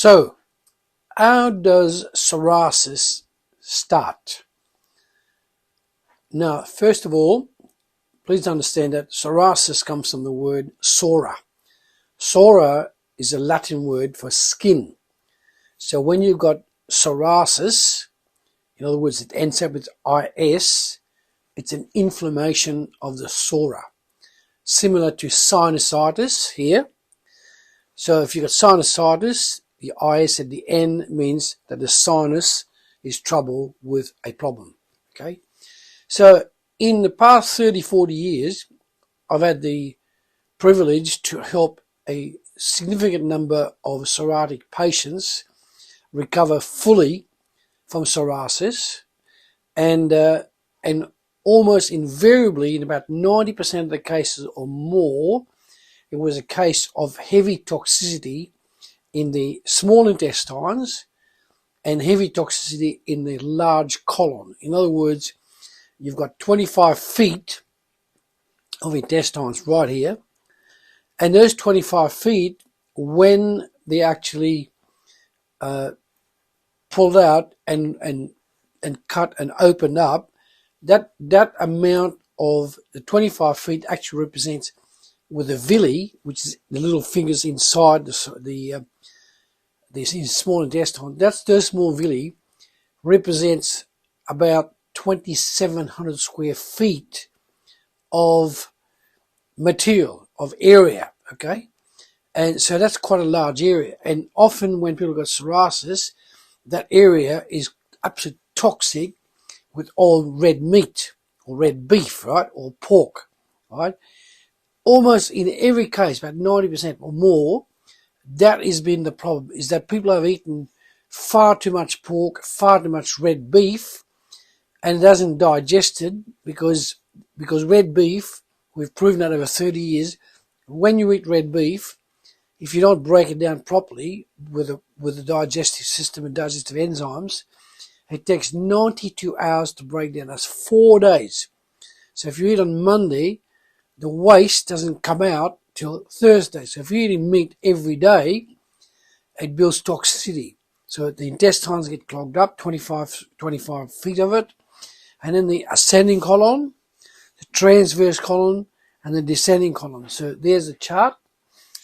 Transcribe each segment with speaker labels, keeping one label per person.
Speaker 1: So, how does psoriasis start? Now, first of all, please understand that psoriasis comes from the word psora. Psora is a Latin word for skin. So when you've got psoriasis, in other words, it ends up with IS, it's an inflammation of the psora. Similar to sinusitis here. So if you've got sinusitis, the IS at the end means that the sinus is trouble with a problem. Okay. So in the past 30, 40 years, I've had the privilege to help a significant number of psoriatic patients recover fully from psoriasis, and almost invariably, in about 90% of the cases or more, it was a case of heavy toxicity in the small intestines and heavy toxicity in the large colon. In other words, you've got 25 feet of intestines right here, and those 25 feet, when they actually pulled out and cut and opened up, that amount of the 25 feet actually represents, with the villi, which is the little fingers inside the small intestine, those small villi represents about 2,700 square feet of material, of area, okay? And so that's quite a large area. And often when people got psoriasis, that area is absolutely toxic with all red meat or red beef, right? Or pork, right? Almost in every case, about 90% or more, that has been the problem, is that people have eaten far too much pork, far too much red beef, and it doesn't digest it because red beef, we've proven that over 30 years, when you eat red beef, if you don't break it down properly with the digestive system and digestive enzymes, it takes 92 hours to break down. That's 4 days. So if you eat on Monday, the waste doesn't come out till Thursday. So if you're eating meat every day, it builds toxicity. So the intestines get clogged up, 25 feet of it. And then the ascending colon, the transverse colon, and the descending colon. So there's a chart.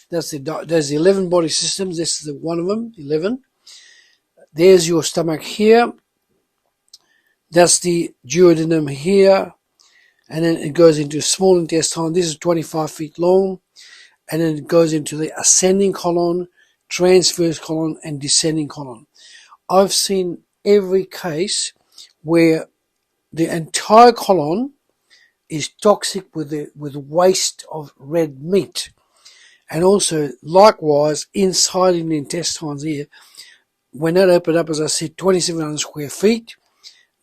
Speaker 1: There's the 11 body systems. This is one of them, 11. There's your stomach here. That's the duodenum here. And then it goes into small intestine. This is 25 feet long. And then it goes into the ascending colon, transverse colon, and descending colon. I've seen every case where the entire colon is toxic with waste of red meat. And also, likewise, inside in the intestines here, when that opened up, as I said, 2,700 square feet,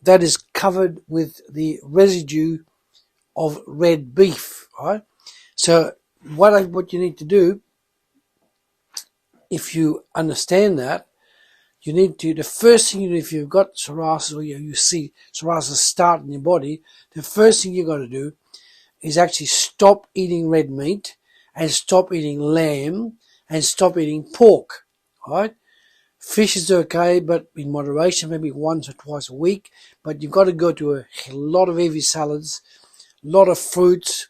Speaker 1: that is covered with the residue of red beef, right? So what you need to do, if you understand that, you need to, the first thing you do, if you've got psoriasis or you see psoriasis start in your body, the first thing you've got to do is actually stop eating red meat and stop eating lamb and stop eating pork, right? Fish is okay, but in moderation, maybe once or twice a week. But you've got to go to a lot of heavy salads, a lot of fruits,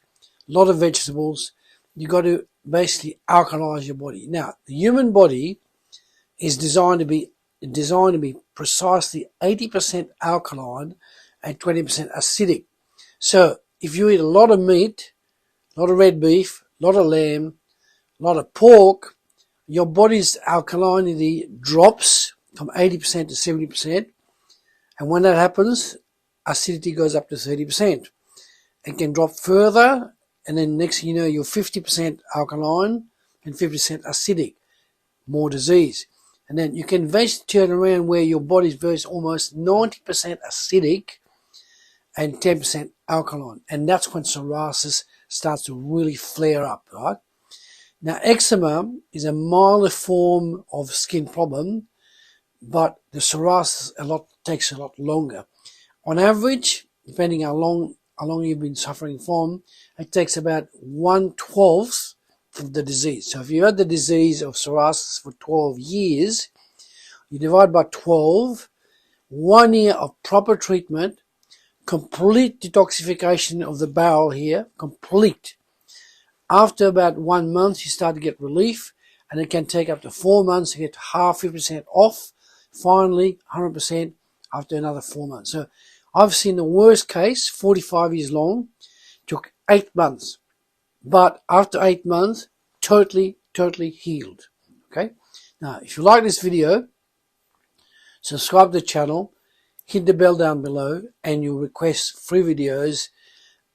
Speaker 1: a lot of vegetables. You've got to basically alkalize your body. Now, the human body is designed to be precisely 80% alkaline and 20% acidic. So if you eat a lot of meat, a lot of red beef, a lot of lamb, a lot of pork, your body's alkalinity drops from 80% to 70%. And when that happens, acidity goes up to 30%. It can drop further, and then next thing you know, you're 50% alkaline and 50% acidic. More disease. And then you can eventually turn around where your body's versus almost 90% acidic and 10% alkaline. And that's when psoriasis starts to really flare up, right? Now, eczema is a milder form of skin problem, but the psoriasis takes a lot longer. On average, depending how long you've been suffering from, it takes about 1/12 of the disease. So if you had the disease of psoriasis for 12 years, You divide by 12, 1 year of proper treatment, complete detoxification of the bowel here, complete. After about 1 month, you start to get relief, and it can take up to 4 months to get half 50% off. Finally, 100% after another 4 months. So I've seen the worst case, 45 years long, took 8 months. But after 8 months, totally healed. Okay? Now, if you like this video, subscribe to the channel, hit the bell down below, and you'll request free videos,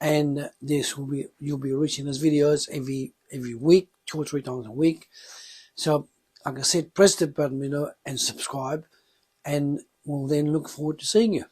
Speaker 1: and you'll be reaching those videos every week, 2 or 3 times a week. So, like I said, press the button below and subscribe, and we'll then look forward to seeing you.